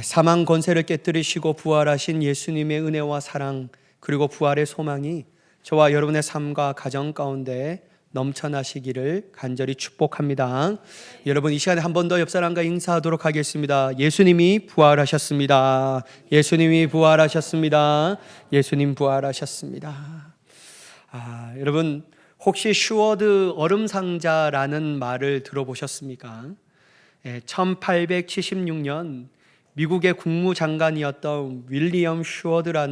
사망 권세를 깨뜨리시고 부활하신 예수님의 은혜와 사랑, 그리고 부활의 소망이 저와 여러분의 삶과 가정 가운데 넘쳐나시기를 간절히 축복합니다. 여러분, 이 시간에 한 번 더 옆 사람과 인사하도록 하겠습니다. 예수님이 부활하셨습니다. 예수님이 부활하셨습니다. 예수님 부활하셨습니다. 여러분, 혹시 슈워드 얼음 상자라는 말을 들어보셨습니까? 1876년 미국의 국무장관이었던 윌리엄 슈워드가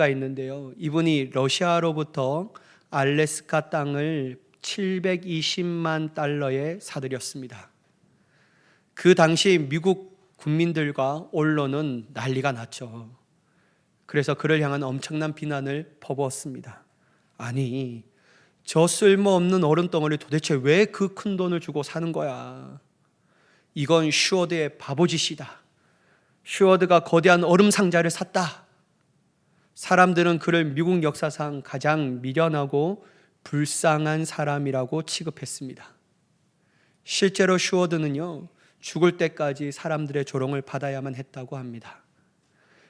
있는데요. 이분이 러시아로부터 알래스카 땅을 720만 달러에 사들였습니다. 그 당시 미국 국민들과 언론은 난리가 났죠. 그래서 그를 향한 엄청난 비난을 퍼부었습니다. 아니, 저 쓸모없는 얼음덩어리 도대체 왜 그 큰 돈을 주고 사는 거야? 이건 슈워드의 바보짓이다. 슈워드가 거대한 얼음 상자를 샀다. 사람들은 그를 미국 역사상 가장 미련하고 불쌍한 사람이라고 취급했습니다. 실제로 슈워드는요, 죽을 때까지 사람들의 조롱을 받아야만 했다고 합니다.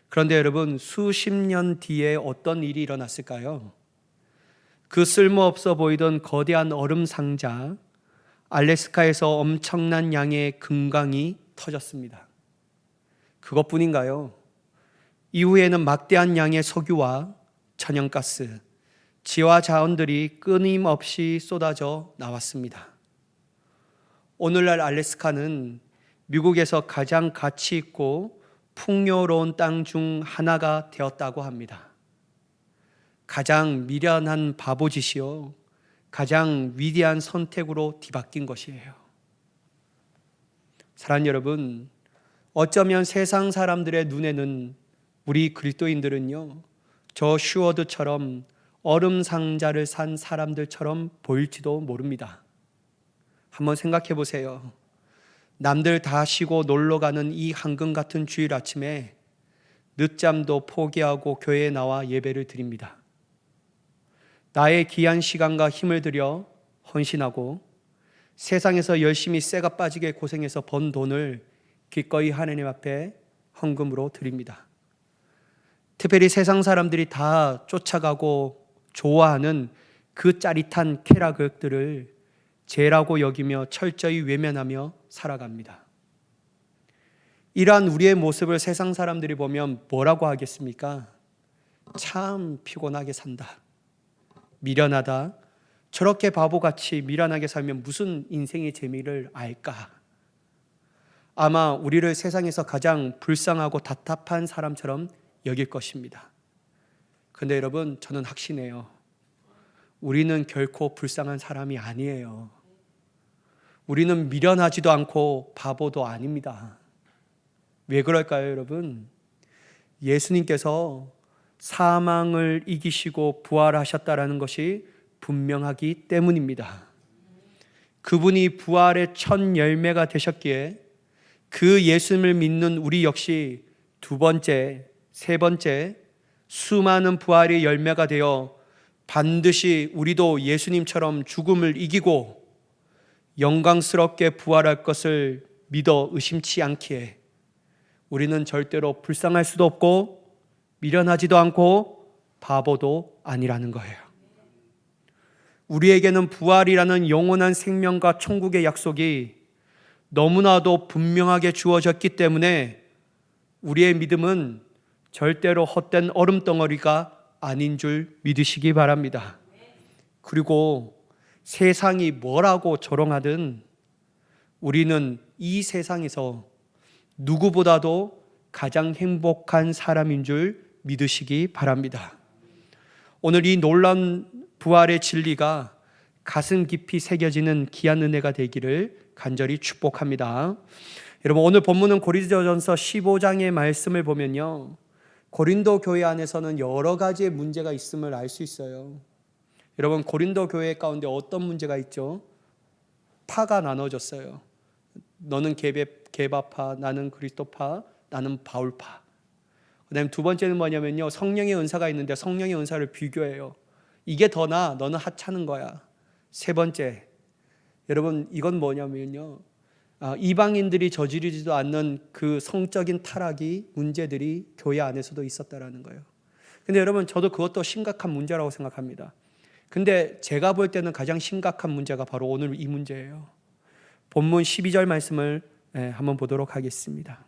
그런데 여러분, 수십 년 뒤에 어떤 일이 일어났을까요? 그 쓸모없어 보이던 거대한 얼음 상자, 알래스카에서 엄청난 양의 금광이 터졌습니다. 그것뿐인가요? 이후에는 막대한 양의 석유와 천연가스, 지하 자원들이 끊임없이 쏟아져 나왔습니다. 오늘날 알래스카는 미국에서 가장 가치 있고 풍요로운 땅 중 하나가 되었다고 합니다. 가장 미련한 바보짓이요, 가장 위대한 선택으로 뒤바뀐 것이에요. 사랑하는 여러분, 어쩌면 세상 사람들의 눈에는 우리 그리스도인들은요, 저 슈워드처럼 얼음 상자를 산 사람들처럼 보일지도 모릅니다. 한번 생각해 보세요. 남들 다 쉬고 놀러 가는 이 황금 같은 주일 아침에 늦잠도 포기하고 교회에 나와 예배를 드립니다. 나의 귀한 시간과 힘을 들여 헌신하고 세상에서 열심히 쇠가 빠지게 고생해서 번 돈을 기꺼이 하나님 앞에 헌금으로 드립니다. 특별히 세상 사람들이 다 쫓아가고 좋아하는 그 짜릿한 쾌락들을 죄라고 여기며 철저히 외면하며 살아갑니다. 이러한 우리의 모습을 세상 사람들이 보면 뭐라고 하겠습니까? 참 피곤하게 산다. 미련하다. 저렇게 바보같이 미련하게 살면 무슨 인생의 재미를 알까? 아마 우리를 세상에서 가장 불쌍하고 답답한 사람처럼 여길 것입니다. 그런데 여러분, 저는 확신해요. 우리는 결코 불쌍한 사람이 아니에요. 우리는 미련하지도 않고 바보도 아닙니다. 왜 그럴까요, 여러분? 예수님께서 사망을 이기시고 부활하셨다라는 것이 분명하기 때문입니다. 그분이 부활의 첫 열매가 되셨기에 그 예수님을 믿는 우리 역시 두 번째, 세 번째 수많은 부활의 열매가 되어 반드시 우리도 예수님처럼 죽음을 이기고 영광스럽게 부활할 것을 믿어 의심치 않기에 우리는 절대로 불쌍할 수도 없고 미련하지도 않고 바보도 아니라는 거예요. 우리에게는 부활이라는 영원한 생명과 천국의 약속이 너무나도 분명하게 주어졌기 때문에 우리의 믿음은 절대로 헛된 얼음덩어리가 아닌 줄 믿으시기 바랍니다. 그리고 세상이 뭐라고 조롱하든 우리는 이 세상에서 누구보다도 가장 행복한 사람인 줄 믿으시기 바랍니다. 오늘 이 놀라운 부활의 진리가 가슴 깊이 새겨지는 귀한 은혜가 되기를 간절히 축복합니다. 여러분, 오늘 본문은 고린도전서 15장의 말씀을 보면요, 고린도 교회 안에서는 여러 가지의 문제가 있음을 알 수 있어요. 여러분, 고린도 교회 가운데 어떤 문제가 있죠? 파가 나눠졌어요. 너는 게바파, 나는 그리스도파, 나는 바울파. 그다음에 두 번째는 뭐냐면요, 성령의 은사가 있는데 성령의 은사를 비교해요. 이게 더 나아, 너는 하찮은 거야. 세 번째, 여러분, 이건 뭐냐면요, 이방인들이 저지르지도 않는 그 성적인 타락이 문제들이 교회 안에서도 있었다라는 거예요. 근데 여러분, 저도 그것도 심각한 문제라고 생각합니다. 근데 제가 볼 때는 가장 심각한 문제가 바로 오늘 이 문제예요. 본문 12절 말씀을 한번 보도록 하겠습니다.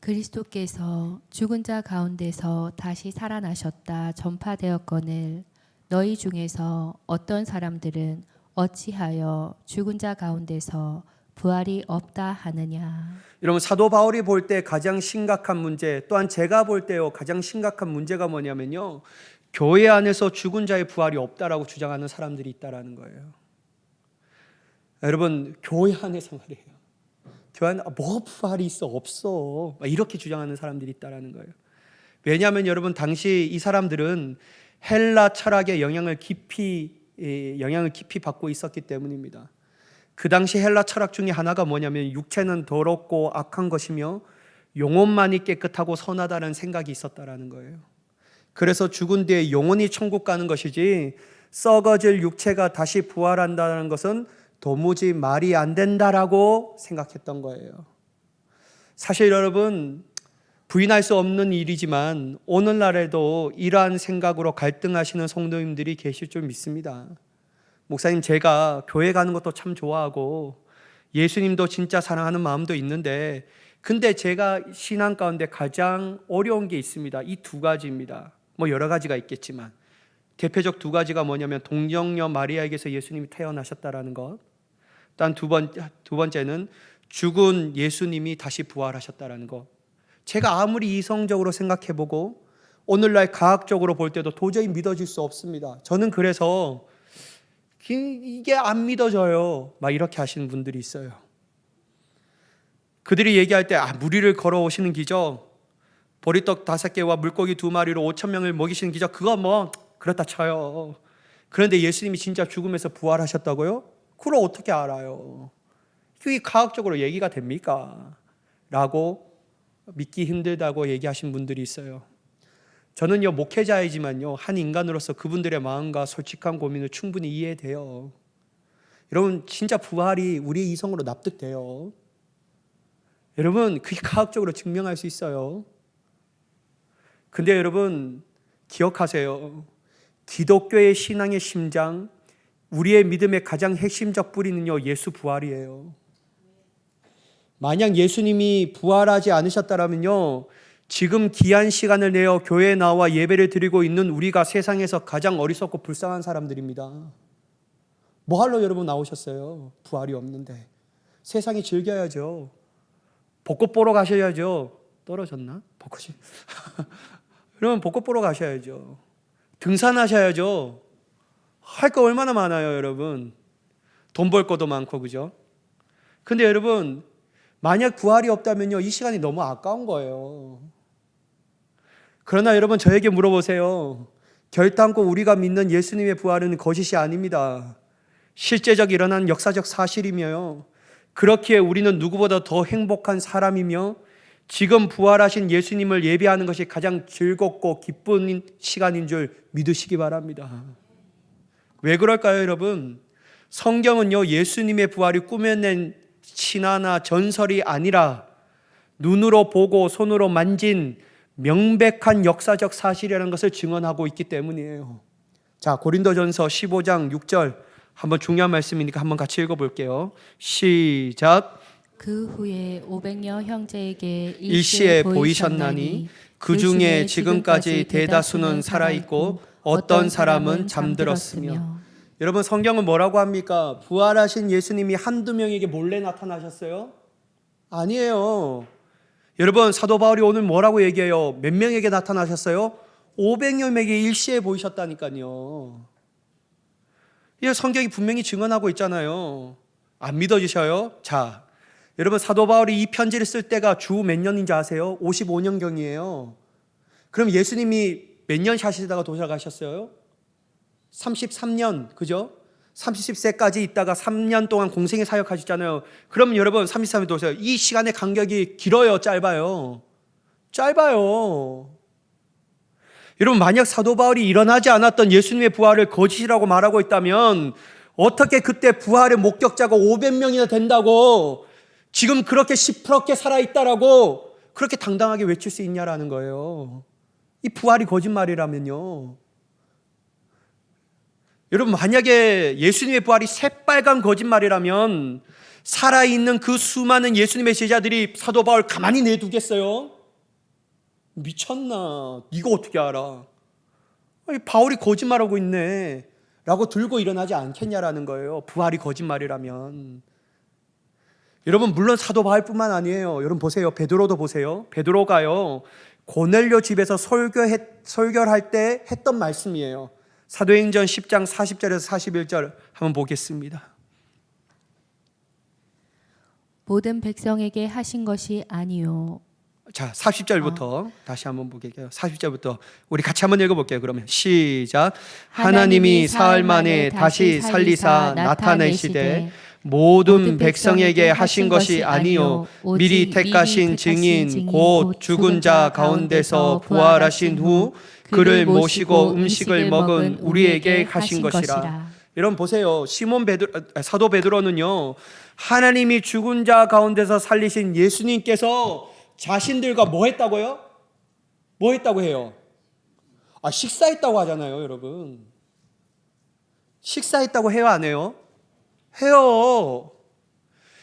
그리스도께서 죽은 자 가운데서 다시 살아나셨다 전파되었거늘 너희 중에서 어떤 사람들은 어찌하여 죽은 자 가운데서 부활이 없다 하느냐. 여러분, 사도 바울이 볼 때 가장 심각한 문제, 또한 제가 볼 때요 가장 심각한 문제가 뭐냐면요, 교회 안에서 죽은 자의 부활이 없다라고 주장하는 사람들이 있다라는 거예요. 여러분, 교회 안에서 말이에요, 교회 안에 뭐 부활이 있어, 없어, 이렇게 주장하는 사람들이 있다라는 거예요. 왜냐하면 여러분, 당시 이 사람들은 헬라 철학의 영향을 깊이 받고 있었기 때문입니다. 그 당시 헬라 철학 중에 하나가 뭐냐면, 육체는 더럽고 악한 것이며 영혼만이 깨끗하고 선하다는 생각이 있었다라는 거예요. 그래서 죽은 뒤에 영혼이 천국 가는 것이지 썩어질 육체가 다시 부활한다는 것은 도무지 말이 안 된다라고 생각했던 거예요. 사실 여러분, 부인할 수 없는 일이지만 오늘날에도 이러한 생각으로 갈등하시는 성도님들이 계실 줄 믿습니다. 목사님, 제가 교회 가는 것도 참 좋아하고 예수님도 진짜 사랑하는 마음도 있는데, 근데 제가 신앙 가운데 가장 어려운 게 있습니다. 이 두 가지입니다. 뭐 여러 가지가 있겠지만 대표적 두 가지가 뭐냐면, 동정녀 마리아에게서 예수님이 태어나셨다라는 것, 단 두 번째는 죽은 예수님이 다시 부활하셨다라는 것. 제가 아무리 이성적으로 생각해보고 오늘날 과학적으로 볼 때도 도저히 믿어질 수 없습니다. 저는 그래서 이게 안 믿어져요, 막 이렇게 하시는 분들이 있어요. 그들이 얘기할 때 무리를 걸어오시는 기적, 보리떡 5개와 물고기 2마리로 5,000명을 먹이시는 기적, 그거 뭐 그렇다 쳐요. 그런데 예수님이 진짜 죽음에서 부활하셨다고요? 그걸 어떻게 알아요? 그게 과학적으로 얘기가 됩니까? 라고 믿기 힘들다고 얘기하신 분들이 있어요. 저는요, 목회자이지만요, 한 인간으로서 그분들의 마음과 솔직한 고민을 충분히 이해돼요. 여러분, 진짜 부활이 우리의 이성으로 납득돼요. 여러분, 그게 과학적으로 증명할 수 있어요. 근데 여러분, 기억하세요. 기독교의 신앙의 심장, 우리의 믿음의 가장 핵심적 뿌리는요, 예수 부활이에요. 만약 예수님이 부활하지 않으셨다면요, 지금 귀한 시간을 내어 교회에 나와 예배를 드리고 있는 우리가 세상에서 가장 어리석고 불쌍한 사람들입니다. 뭐하러 여러분 나오셨어요? 부활이 없는데. 세상이 즐겨야죠. 벚꽃 보러 가셔야죠. 떨어졌나? 벚꽃이. 여러분, 벚꽃 보러 가셔야죠. 등산하셔야죠. 할 거 얼마나 많아요, 여러분. 돈 벌 것도 많고, 그죠? 근데 여러분, 만약 부활이 없다면요, 이 시간이 너무 아까운 거예요. 그러나 여러분, 저에게 물어보세요. 결단코 우리가 믿는 예수님의 부활은 거짓이 아닙니다. 실제적 일어난 역사적 사실이며요, 그렇기에 우리는 누구보다 더 행복한 사람이며 지금 부활하신 예수님을 예배하는 것이 가장 즐겁고 기쁜 시간인 줄 믿으시기 바랍니다. 왜 그럴까요, 여러분? 성경은요, 예수님의 부활이 꾸며낸 신화나 전설이 아니라 눈으로 보고 손으로 만진 명백한 역사적 사실이라는 것을 증언하고 있기 때문이에요. 자, 고린도전서 15장 6절, 한번 중요한 말씀이니까 한번 같이 읽어볼게요. 시작. 그 후에 500여 형제에게 일시에 보이셨나니 그 중에 지금까지 대다수는 살아있고 어떤 사람은 잠들었으며. 여러분, 성경은 뭐라고 합니까? 부활하신 예수님이 한두 명에게 몰래 나타나셨어요? 아니에요. 여러분, 사도 바울이 오늘 뭐라고 얘기해요? 몇 명에게 나타나셨어요? 500여 명에게 일시에 보이셨다니까요. 이 성경이 분명히 증언하고 있잖아요. 안 믿어지셔요? 자, 여러분, 사도 바울이 이 편지를 쓸 때가 주 몇 년인지 아세요? 55년경이에요. 그럼 예수님이 몇 년 사시다가 도착하셨어요? 33년, 그죠? 30세까지 있다가 3년 동안 공생의 사역하셨잖아요. 그럼 여러분, 33년 도착, 이 시간의 간격이 길어요, 짧아요? 짧아요. 여러분, 만약 사도 바울이 일어나지 않았던 예수님의 부활을 거짓이라고 말하고 있다면 어떻게 그때 부활의 목격자가 500명이나 된다고 지금 그렇게 시퍼렇게 살아있다라고 그렇게 당당하게 외칠 수 있냐라는 거예요. 이 부활이 거짓말이라면요. 여러분, 만약에 예수님의 부활이 새빨간 거짓말이라면 살아있는 그 수많은 예수님의 제자들이 사도 바울 가만히 내두겠어요? 미쳤나? 네가 어떻게 알아? 아니, 바울이 거짓말하고 있네 라고 들고 일어나지 않겠냐라는 거예요. 부활이 거짓말이라면. 여러분, 물론 사도 바울뿐만 아니에요. 여러분 보세요. 베드로도 보세요. 베드로가요, 고넬료 집에서 설교할 때 했던 말씀이에요. 사도행전 10장 40절에서 41절 한번 보겠습니다. 모든 백성에게 하신 것이 아니요 자, 40절부터 다시 한번 보게요. 40절부터 우리 같이 한번 읽어볼게요. 그러면 시작. 하나님이 사흘 만에 다시 살리사 나타내시되 모든 백성에게 하신 것이 아니요 미리 택하신 증인 곧 죽은 자 가운데서 부활하신 후 그를 모시고 음식을 먹은 우리에게 하신 것이라. 여러분 보세요. 사도 베드로는요, 하나님이 죽은 자 가운데서 살리신 예수님께서 자신들과 뭐 했다고요? 뭐 했다고 해요? 식사했다고 하잖아요, 여러분. 식사했다고 해요, 안 해요? 해요.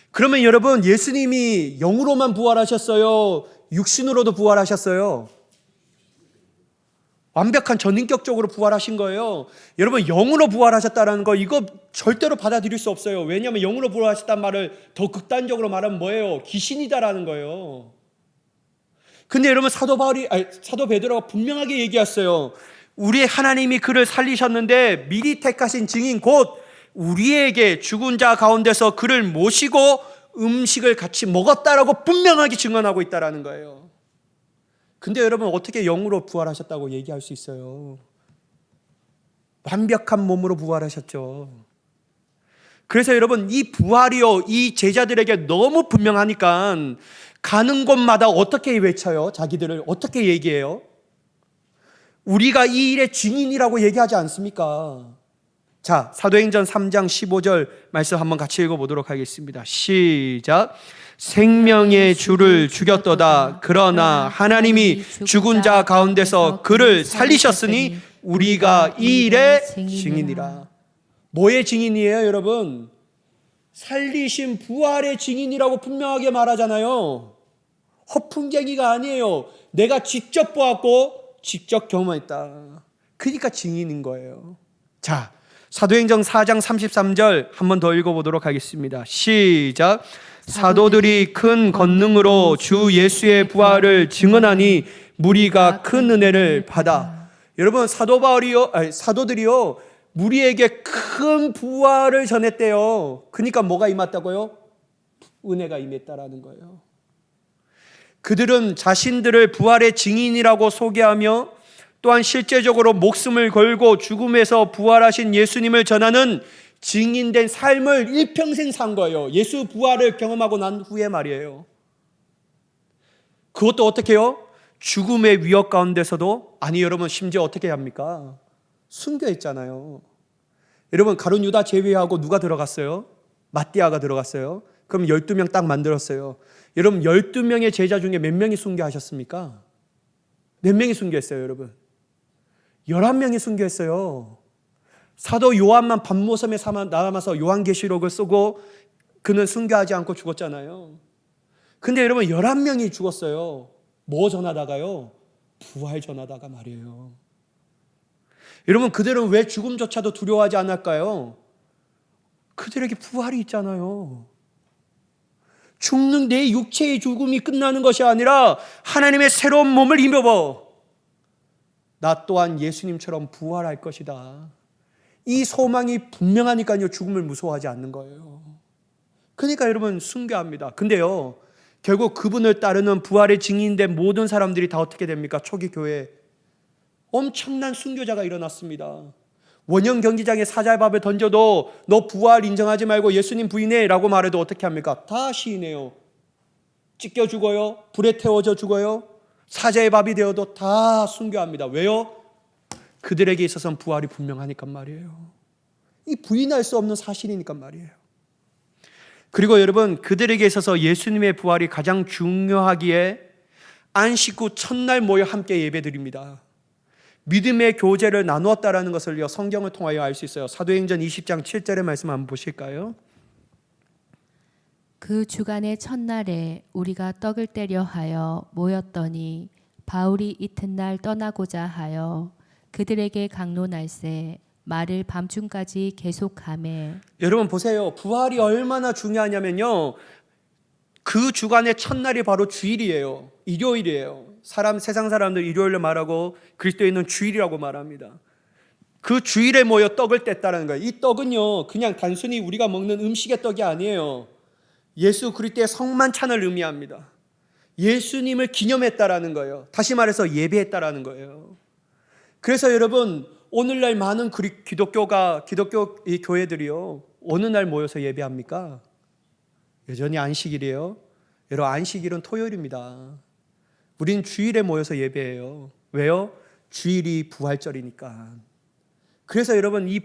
그러면 여러분, 예수님이 영으로만 부활하셨어요? 육신으로도 부활하셨어요? 완벽한 전인격적으로 부활하신 거예요. 여러분, 영으로 부활하셨다는 거 이거 절대로 받아들일 수 없어요. 왜냐하면 영으로 부활하셨다는 말을 더 극단적으로 말하면 뭐예요? 귀신이다라는 거예요. 근데 여러분, 사도 베드로가 분명하게 얘기했어요. 우리 하나님이 그를 살리셨는데 미리 택하신 증인 곧 우리에게 죽은 자 가운데서 그를 모시고 음식을 같이 먹었다라고 분명하게 증언하고 있다라는 거예요. 근데 여러분, 어떻게 영으로 부활하셨다고 얘기할 수 있어요? 완벽한 몸으로 부활하셨죠. 그래서 여러분, 이 부활이요, 이 제자들에게 너무 분명하니까 가는 곳마다 어떻게 외쳐요? 자기들을 어떻게 얘기해요? 우리가 이 일의 증인이라고 얘기하지 않습니까? 자, 사도행전 3장 15절 말씀 한번 같이 읽어보도록 하겠습니다. 시작. 생명의 주를 죽였도다. 그러나 하나님이 죽은 자 가운데서 그를 살리셨으니 우리가 이 일의 증인이라. 뭐의 증인이에요, 여러분? 살리신 부활의 증인이라고 분명하게 말하잖아요. 허풍쟁이가 아니에요. 내가 직접 보았고 직접 경험했다. 그러니까 증인인 거예요. 자, 사도행전 4장 33절 한 번 더 읽어보도록 하겠습니다. 시작. 사도들이 큰 권능으로 주 예수의 부활을 증언하니 무리가 큰 은혜를 받아. 여러분, 사도들이요 무리에게 큰 부활을 전했대요. 그러니까 뭐가 임했다고요? 은혜가 임했다라는 거예요. 그들은 자신들을 부활의 증인이라고 소개하며 또한 실제적으로 목숨을 걸고 죽음에서 부활하신 예수님을 전하는 증인된 삶을 일평생 산 거예요. 예수 부활을 경험하고 난 후에 말이에요. 그것도 어떻게 해요? 죽음의 위협 가운데서도, 아니 여러분, 심지어 어떻게 합니까? 순교했잖아요. 여러분, 가룟 유다 제외하고 누가 들어갔어요? 마띠아가 들어갔어요. 그럼 12명 딱 만들었어요. 여러분, 12명의 제자 중에 몇 명이 순교하셨습니까? 몇 명이 순교했어요, 여러분? 11명이 순교했어요. 사도 요한만 반모섬에 남아서 요한계시록을 쓰고 그는 순교하지 않고 죽었잖아요. 근데 여러분, 11명이 죽었어요. 뭐 전하다가요? 부활 전하다가 말이에요. 여러분, 그들은 왜 죽음조차도 두려워하지 않을까요? 그들에게 부활이 있잖아요. 죽는 내 육체의 죽음이 끝나는 것이 아니라 하나님의 새로운 몸을 입어봐. 나 또한 예수님처럼 부활할 것이다. 이 소망이 분명하니까요, 죽음을 무서워하지 않는 거예요. 그러니까 여러분, 순교합니다. 근데요, 결국 그분을 따르는 부활의 증인된 모든 사람들이 다 어떻게 됩니까? 초기 교회에 엄청난 순교자가 일어났습니다. 원형 경기장에 사자밥을 던져도 너 부활 인정하지 말고 예수님 부인해 라고 말해도 어떻게 합니까? 다 시인해요. 찢겨 죽어요. 불에 태워져 죽어요. 사자의 밥이 되어도 다 순교합니다. 왜요? 그들에게 있어서는 부활이 분명하니까 말이에요. 이 부인할 수 없는 사실이니까 말이에요. 그리고 여러분, 그들에게 있어서 예수님의 부활이 가장 중요하기에 안식 후 첫날 모여 함께 예배드립니다. 믿음의 교제를 나누었다라는 것을요, 성경을 통하여 알 수 있어요. 사도행전 20장 7절의 말씀 한번 보실까요? 그 주간의 첫날에 우리가 떡을 떼려 하여 모였더니 바울이 이튿날 떠나고자 하여 그들에게 강론할세 말을 밤중까지 계속하매. 여러분 보세요. 부활이 얼마나 중요하냐면요, 그 주간의 첫날이 바로 주일이에요. 일요일이에요. 세상 사람들 일요일로 말하고 그리스도인은 주일이라고 말합니다. 그 주일에 모여 떡을 뗐다는 거예요. 이 떡은요, 그냥 단순히 우리가 먹는 음식의 떡이 아니에요. 예수 그리스도의 성만찬을 의미합니다. 예수님을 기념했다라는 거예요. 다시 말해서 예배했다라는 거예요. 그래서 여러분, 오늘날 많은 기독교 이 교회들이요, 어느 날 모여서 예배합니까? 여전히 안식일이에요. 여러분, 안식일은 토요일입니다. 우린 주일에 모여서 예배해요. 왜요? 주일이 부활절이니까. 그래서 여러분, 이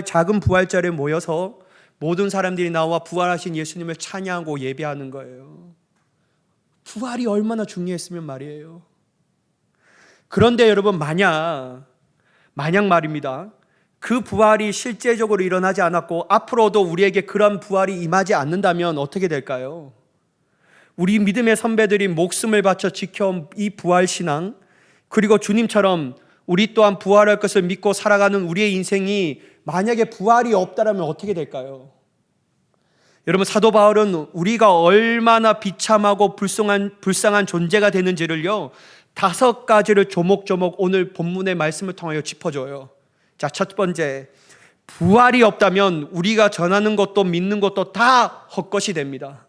작은 부활절에 모여서 모든 사람들이 나와 부활하신 예수님을 찬양하고 예배하는 거예요. 부활이 얼마나 중요했으면 말이에요. 그런데 여러분, 만약 말입니다, 그 부활이 실제적으로 일어나지 않았고 앞으로도 우리에게 그런 부활이 임하지 않는다면 어떻게 될까요? 우리 믿음의 선배들이 목숨을 바쳐 지켜온 이 부활신앙, 그리고 주님처럼 우리 또한 부활할 것을 믿고 살아가는 우리의 인생이 만약에 부활이 없다면 어떻게 될까요? 여러분, 사도 바울은 우리가 얼마나 비참하고 불쌍한 존재가 되는지를요, 5가지를 조목조목 오늘 본문의 말씀을 통하여 짚어줘요. 자, 첫 번째, 부활이 없다면 우리가 전하는 것도 믿는 것도 다 헛것이 됩니다.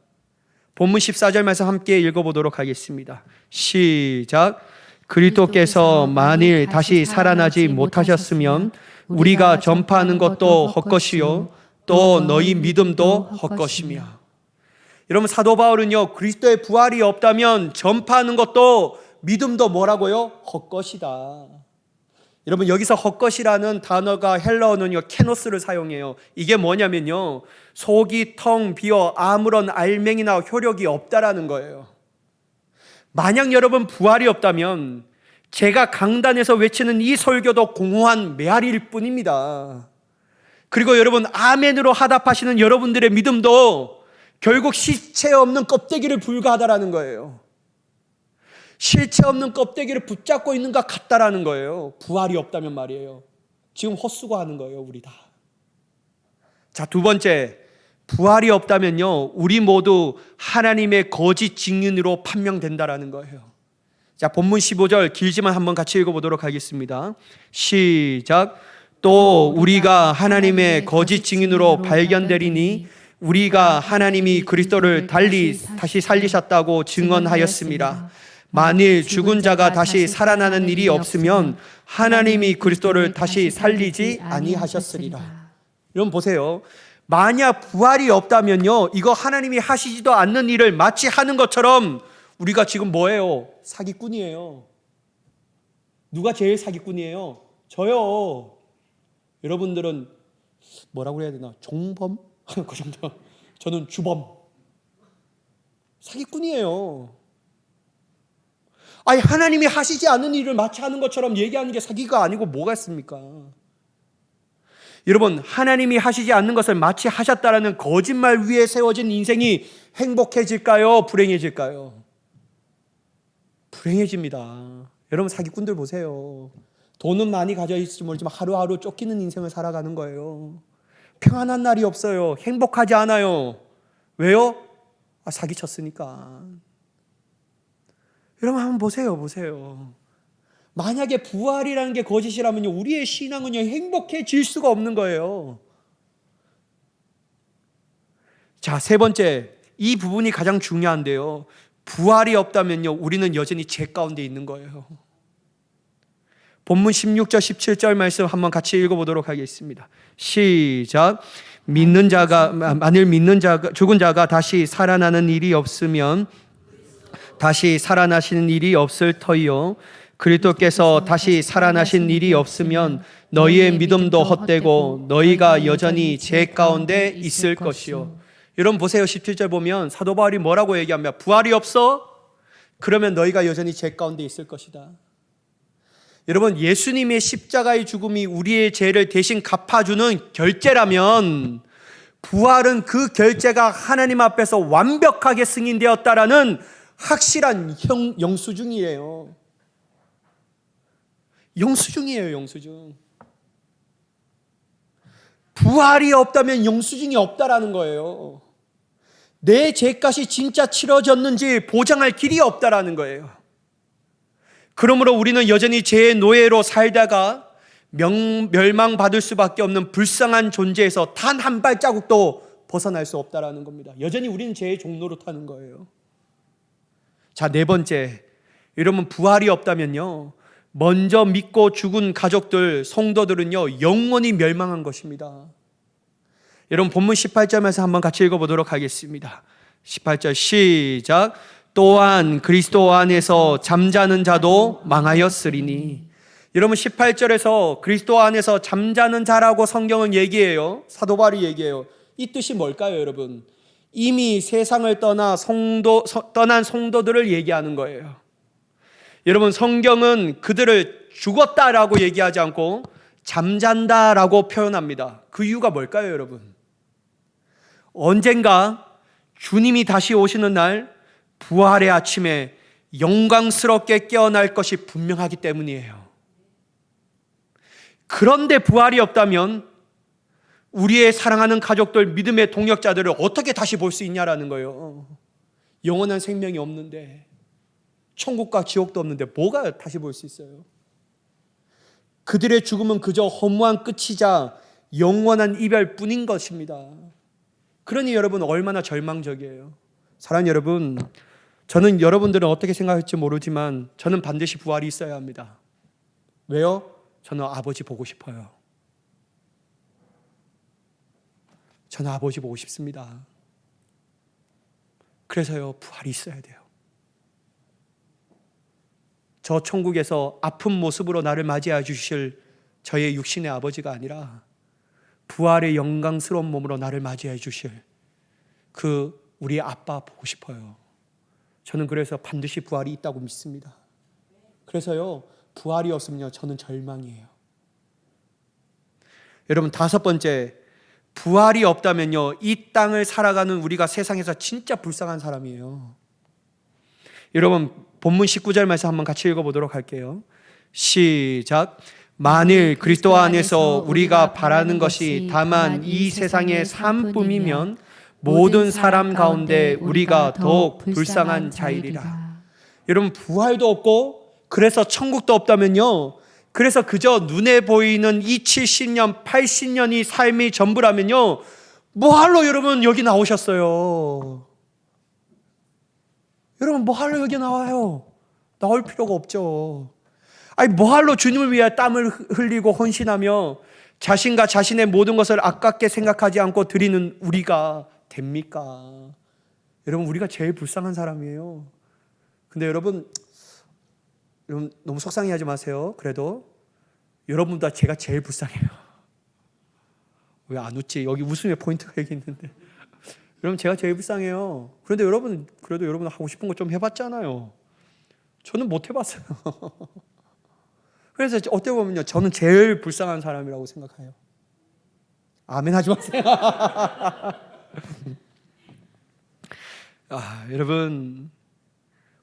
본문 14절 말씀 함께 읽어보도록 하겠습니다. 시작. 그리스도께서 만일 다시 살아나지 못하셨으면 우리가 전파하는 것도 헛것이요 또 너희 믿음도 헛것이며. 여러분, 사도 바울은요, 그리스도의 부활이 없다면 전파하는 것도 믿음도 뭐라고요? 헛것이다. 여러분, 여기서 헛것이라는 단어가 헬라어는요, 케노스를 사용해요. 이게 뭐냐면요, 속이 텅 비어 아무런 알맹이나 효력이 없다라는 거예요. 만약 여러분 부활이 없다면 제가 강단에서 외치는 이 설교도 공허한 메아리일 뿐입니다. 그리고 여러분, 아멘으로 하답하시는 여러분들의 믿음도 결국 실체 없는 껍데기를 불과하다라는 거예요. 실체 없는 껍데기를 붙잡고 있는 것 같다라는 거예요. 부활이 없다면 말이에요. 지금 헛수고하는 거예요, 우리 다. 자, 두 번째, 부활이 없다면요, 우리 모두 하나님의 거짓 증인으로 판명된다라는 거예요. 자, 본문 15절 길지만 한번 같이 읽어보도록 하겠습니다. 시작. 또 우리가 하나님의 거짓 증인으로 발견되리니 우리가 하나님이 그리스도를 다시 살리셨다고 증언하였습니다. 만일 죽은 자가 다시 살아나는 일이 없으면 하나님이 그리스도를 다시 살리지 아니하셨으리라. 여러분 보세요. 만약 부활이 없다면요, 이거 하나님이 하시지도 않는 일을 마치 하는 것처럼 우리가 지금 뭐예요? 사기꾼이에요. 누가 제일 사기꾼이에요? 저요. 여러분들은 뭐라고 해야 되나? 종범? 그 정도. 저는 주범. 사기꾼이에요. 아니, 하나님이 하시지 않는 일을 마치 하는 것처럼 얘기하는 게 사기가 아니고 뭐가 있습니까? 여러분, 하나님이 하시지 않는 것을 마치 하셨다라는 거짓말 위에 세워진 인생이 행복해질까요? 불행해질까요? 불행해집니다. 여러분, 사기꾼들 보세요. 돈은 많이 가져 있을지 모르지만 하루하루 쫓기는 인생을 살아가는 거예요. 평안한 날이 없어요. 행복하지 않아요. 왜요? 사기쳤으니까. 여러분, 한번 보세요. 만약에 부활이라는 게 거짓이라면요, 우리의 신앙은요, 행복해질 수가 없는 거예요. 자, 세 번째, 이 부분이 가장 중요한데요, 부활이 없다면요, 우리는 여전히 죄 가운데 있는 거예요. 본문 16절 17절 말씀 한번 같이 읽어보도록 하겠습니다. 시작. 만일 죽은 자가 다시 살아나는 일이 없으면 다시 살아나시는 일이 없을 터이요 그리스도께서 다시 살아나신 일이 없으면 너희의 믿음도 헛되고 너희가 여전히 죄 가운데 있을 것이요. 여러분 보세요. 17절 보면 사도 바울이 뭐라고 얘기합니까? 부활이 없어? 그러면 너희가 여전히 죄 가운데 있을 것이다. 여러분, 예수님의 십자가의 죽음이 우리의 죄를 대신 갚아주는 결제라면 부활은 그 결제가 하나님 앞에서 완벽하게 승인되었다라는 확실한 영수증이에요. 영수증이에요, 영수증. 부활이 없다면 영수증이 없다라는 거예요. 내 죄값이 진짜 치러졌는지 보장할 길이 없다라는 거예요. 그러므로 우리는 여전히 죄의 노예로 살다가 멸망받을 수밖에 없는 불쌍한 존재에서 단 한 발자국도 벗어날 수 없다라는 겁니다. 여전히 우리는 죄의 종로로 타는 거예요. 자, 네 번째, 여러분 부활이 없다면요, 먼저 믿고 죽은 가족들, 성도들은요 영원히 멸망한 것입니다. 여러분 본문 18절에서 한번 같이 읽어보도록 하겠습니다. 18절 시작. 또한 그리스도 안에서 잠자는 자도 망하였으리니. 여러분 18절에서 그리스도 안에서 잠자는 자라고 성경은 얘기해요. 사도 바울이 얘기해요. 이 뜻이 뭘까요, 여러분? 이미 세상을 떠난 성도들을 얘기하는 거예요. 여러분 성경은 그들을 죽었다라고 얘기하지 않고 잠잔다라고 표현합니다. 그 이유가 뭘까요, 여러분? 언젠가 주님이 다시 오시는 날 부활의 아침에 영광스럽게 깨어날 것이 분명하기 때문이에요. 그런데 부활이 없다면 우리의 사랑하는 가족들, 믿음의 동역자들을 어떻게 다시 볼 수 있냐라는 거예요. 영원한 생명이 없는데, 천국과 지옥도 없는데 뭐가 다시 볼 수 있어요? 그들의 죽음은 그저 허무한 끝이자 영원한 이별뿐인 것입니다. 그러니 여러분 얼마나 절망적이에요. 사랑하는 여러분, 저는 여러분들은 어떻게 생각할지 모르지만 저는 반드시 부활이 있어야 합니다. 왜요? 저는 아버지 보고 싶어요. 저는 아버지 보고 싶습니다. 그래서요, 부활이 있어야 돼요. 저 천국에서 아픈 모습으로 나를 맞이해 주실 저의 육신의 아버지가 아니라 부활의 영광스러운 몸으로 나를 맞이해 주실 그 우리 아빠 보고 싶어요. 저는 그래서 반드시 부활이 있다고 믿습니다. 그래서요, 부활이 없으면요, 저는 절망이에요. 여러분, 다섯 번째, 부활이 없다면요, 이 땅을 살아가는 우리가 세상에서 진짜 불쌍한 사람이에요. 여러분, 본문 19절 말씀 한번 같이 읽어보도록 할게요. 시작. 만일 그리스도 안에서 우리가 바라는 것이 다만 이 세상의 삶뿐이면 모든 사람 가운데 우리가 더욱 불쌍한 자이리라. 여러분, 부활도 없고 그래서 천국도 없다면요, 그래서 그저 눈에 보이는 이 70년, 80년이 삶이 전부라면요, 뭐하러 여러분 여기 나오셨어요? 여러분 뭐하러 여기 나와요? 나올 필요가 없죠. 아니 뭐하러 주님을 위해 땀을 흘리고 헌신하며 자신과 자신의 모든 것을 아깝게 생각하지 않고 드리는 우리가 됩니까? 여러분 우리가 제일 불쌍한 사람이에요. 근데 여러분 너무 속상해하지 마세요. 그래도 여러분보다 제가 제일 불쌍해요. 왜 안 웃지? 여기 웃음의 포인트가 여기 있는데. 여러분 제가 제일 불쌍해요. 그런데 여러분 그래도 여러분 하고 싶은 거 좀 해봤잖아요. 저는 못 해봤어요. 그래서 어떻게 보면요, 저는 제일 불쌍한 사람이라고 생각해요. 아멘 하지 마세요. 여러분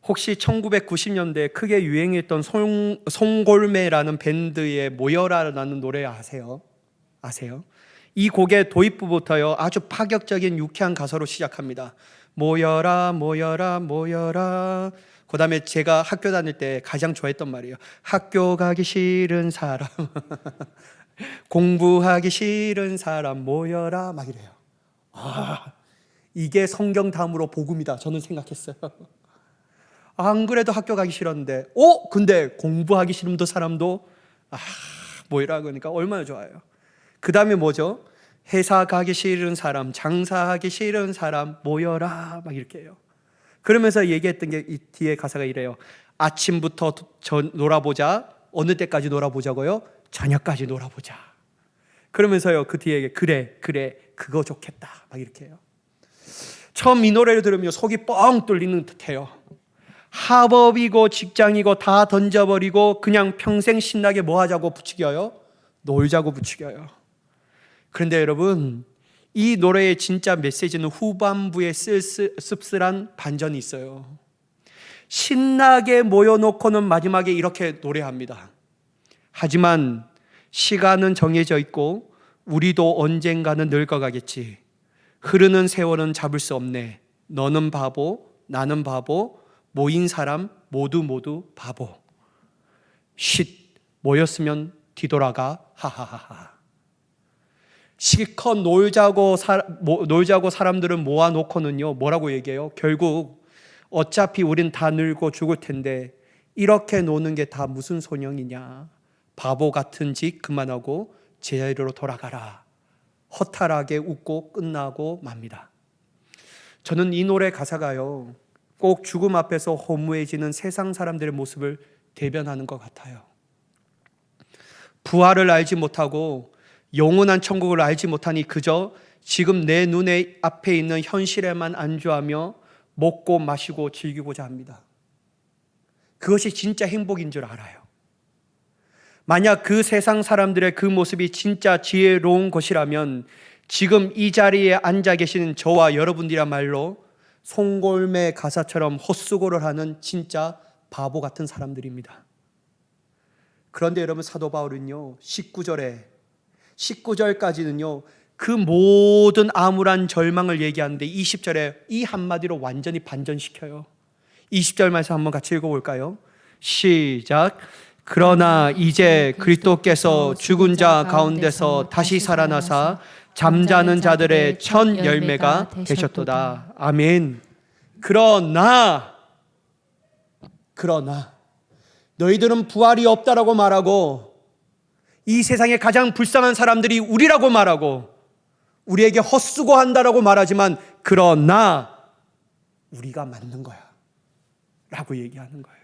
혹시 1990년대 크게 유행했던 송골매라는 밴드의 모여라라는 노래 아세요? 이 곡의 도입부부터요 아주 파격적인 유쾌한 가사로 시작합니다. 모여라 모여라 모여라. 그 다음에 제가 학교 다닐 때 가장 좋아했던 말이에요. 학교 가기 싫은 사람 공부하기 싫은 사람 모여라 막 이래요. 이게 성경 다음으로 복음이다 저는 생각했어요. 안 그래도 학교 가기 싫었는데 근데 공부하기 싫은 사람도 모여라 그러니까 얼마나 좋아요. 그 다음에 뭐죠? 회사 가기 싫은 사람, 장사하기 싫은 사람 모여라 막 이렇게 해요. 그러면서 얘기했던 게 이 뒤에 가사가 이래요. 아침부터 놀아보자. 어느 때까지 놀아보자고요? 저녁까지 놀아보자. 그러면서요, 그 뒤에 그래 그거 좋겠다 막 이렇게 해요. 처음 이 노래를 들으면 속이 뻥 뚫리는 듯해요. 학업이고 직장이고 다 던져버리고 그냥 평생 신나게 뭐 하자고 부추겨요? 놀자고 부추겨요. 그런데 여러분, 이 노래의 진짜 메시지는 후반부에 씁쓸한 반전이 있어요. 신나게 모여놓고는 마지막에 이렇게 노래합니다. 하지만 시간은 정해져 있고 우리도 언젠가는 늙어가겠지. 흐르는 세월은 잡을 수 없네. 너는 바보, 나는 바보, 모인 사람 모두 바보. 쉿, 모였으면 뒤돌아가. 하하하하. 실컷 놀자고 사람들은 모아놓고는요, 뭐라고 얘기해요? 결국 어차피 우린 다 늙고 죽을 텐데 이렇게 노는 게 다 무슨 소용이냐. 바보 같은 짓 그만하고 제자리로 돌아가라. 허탈하게 웃고 끝나고 맙니다. 저는 이 노래 가사가요, 꼭 죽음 앞에서 허무해지는 세상 사람들의 모습을 대변하는 것 같아요. 부활을 알지 못하고 영원한 천국을 알지 못하니 그저 지금 내 눈에 앞에 있는 현실에만 안주하며 먹고 마시고 즐기고자 합니다. 그것이 진짜 행복인 줄 알아요. 만약 그 세상 사람들의 그 모습이 진짜 지혜로운 것이라면 지금 이 자리에 앉아 계시는 저와 여러분들이야말로 송골매 가사처럼 헛수고를 하는 진짜 바보 같은 사람들입니다. 그런데 여러분, 사도 바울은요 19절까지는요 그 모든 암울한 절망을 얘기하는데 20절에 이 한마디로 완전히 반전시켜요. 20절 말씀 한번 같이 읽어볼까요? 시작. 그러나 이제 그리스도께서 죽은 자 가운데서 다시 살아나사 잠자는 자들의 첫 열매가 되셨도다. 아멘. 그러나 너희들은 부활이 없다라고 말하고 이 세상에 가장 불쌍한 사람들이 우리라고 말하고 우리에게 헛수고한다라고 말하지만 그러나 우리가 맞는 거야 라고 얘기하는 거예요.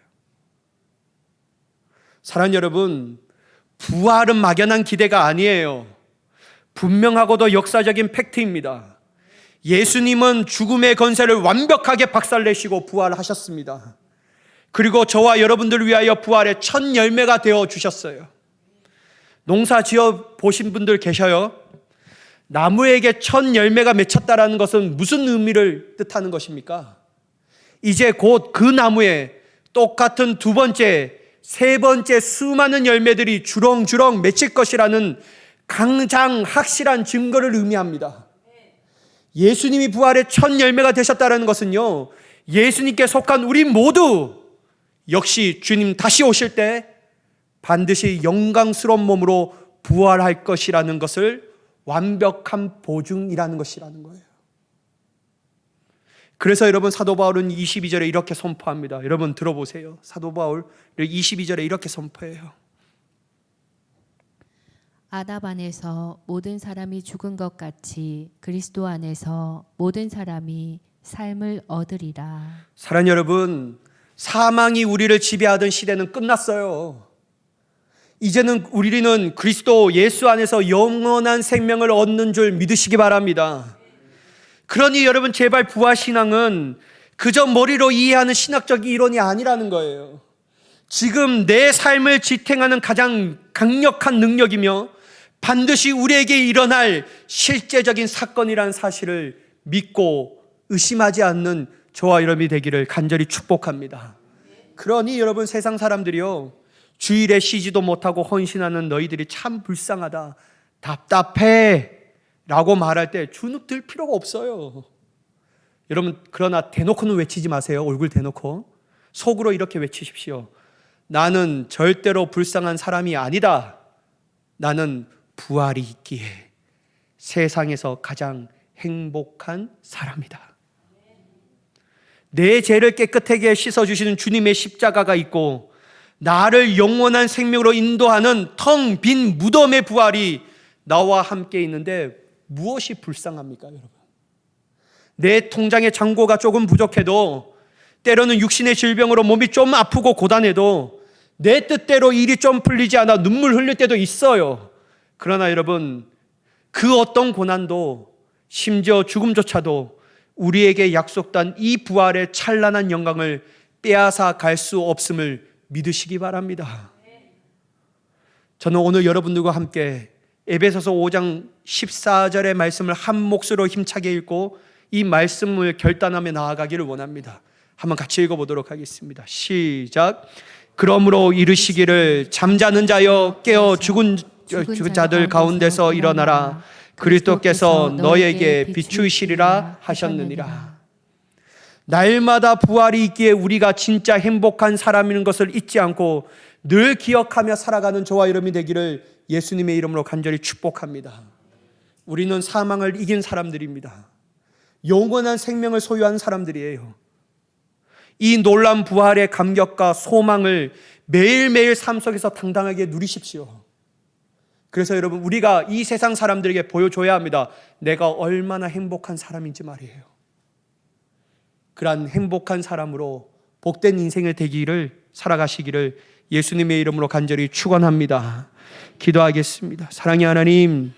사랑하는 여러분, 부활은 막연한 기대가 아니에요. 분명하고도 역사적인 팩트입니다. 예수님은 죽음의 권세를 완벽하게 박살내시고 부활하셨습니다. 그리고 저와 여러분들을 위하여 부활의 첫 열매가 되어 주셨어요. 농사 지어 보신 분들 계셔요? 나무에게 첫 열매가 맺혔다라는 것은 무슨 의미를 뜻하는 것입니까? 이제 곧 그 나무에 똑같은 두 번째, 세 번째 수많은 열매들이 주렁주렁 맺힐 것이라는 가장 확실한 증거를 의미합니다. 예수님이 부활의 첫 열매가 되셨다는 것은요, 예수님께 속한 우리 모두 역시 주님 다시 오실 때 반드시 영광스러운 몸으로 부활할 것이라는 것을 완벽한 보증이라는 것이라는 거예요. 그래서 여러분, 사도 바울은 22절에 이렇게 선포합니다. 여러분 들어보세요. 사도 바울 22절에 이렇게 선포해요. 아담 안에서 모든 사람이 죽은 것 같이 그리스도 안에서 모든 사람이 삶을 얻으리라. 사랑하는 여러분, 사망이 우리를 지배하던 시대는 끝났어요. 이제는 우리는 그리스도 예수 안에서 영원한 생명을 얻는 줄 믿으시기 바랍니다. 그러니 여러분, 제발 부활신앙은 그저 머리로 이해하는 신학적 이론이 아니라는 거예요. 지금 내 삶을 지탱하는 가장 강력한 능력이며 반드시 우리에게 일어날 실제적인 사건이라는 사실을 믿고 의심하지 않는 저와 여러분이 되기를 간절히 축복합니다. 그러니 여러분, 세상 사람들이요, 주일에 쉬지도 못하고 헌신하는 너희들이 참 불쌍하다, 답답해 라고 말할 때 주눅 들 필요가 없어요. 여러분, 그러나 대놓고는 외치지 마세요. 얼굴 대놓고 속으로 이렇게 외치십시오. 나는 절대로 불쌍한 사람이 아니다. 나는 부활이 있기에 세상에서 가장 행복한 사람이다. 내 죄를 깨끗하게 씻어주시는 주님의 십자가가 있고 나를 영원한 생명으로 인도하는 텅 빈 무덤의 부활이 나와 함께 있는데 무엇이 불쌍합니까, 여러분? 내 통장의 잔고가 조금 부족해도 때로는 육신의 질병으로 몸이 좀 아프고 고단해도 내 뜻대로 일이 좀 풀리지 않아 눈물 흘릴 때도 있어요. 그러나 여러분, 그 어떤 고난도, 심지어 죽음조차도 우리에게 약속된 이 부활의 찬란한 영광을 빼앗아 갈 수 없음을 믿으시기 바랍니다. 저는 오늘 여러분들과 함께 에베소서 5장 14절의 말씀을 한 몫으로 힘차게 읽고 이 말씀을 결단하며 나아가기를 원합니다. 한번 같이 읽어보도록 하겠습니다. 시작. 그러므로 이르시기를 잠자는 자여 깨어 죽은 자들 가운데서 일어나라. 그리스도께서 너에게 비추시리라 하셨느니라. 날마다 부활이 있기에 우리가 진짜 행복한 사람인 것을 잊지 않고 늘 기억하며 살아가는 저와 여러분이 되기를 예수님의 이름으로 간절히 축복합니다. 우리는 사망을 이긴 사람들입니다. 영원한 생명을 소유한 사람들이에요. 이 놀라운 부활의 감격과 소망을 매일매일 삶 속에서 당당하게 누리십시오. 그래서 여러분, 우리가 이 세상 사람들에게 보여줘야 합니다. 내가 얼마나 행복한 사람인지 말이에요. 그러한 행복한 사람으로 복된 인생을 되기를, 살아가시기를 예수님의 이름으로 간절히 축원합니다. 기도하겠습니다. 사랑의 하나님,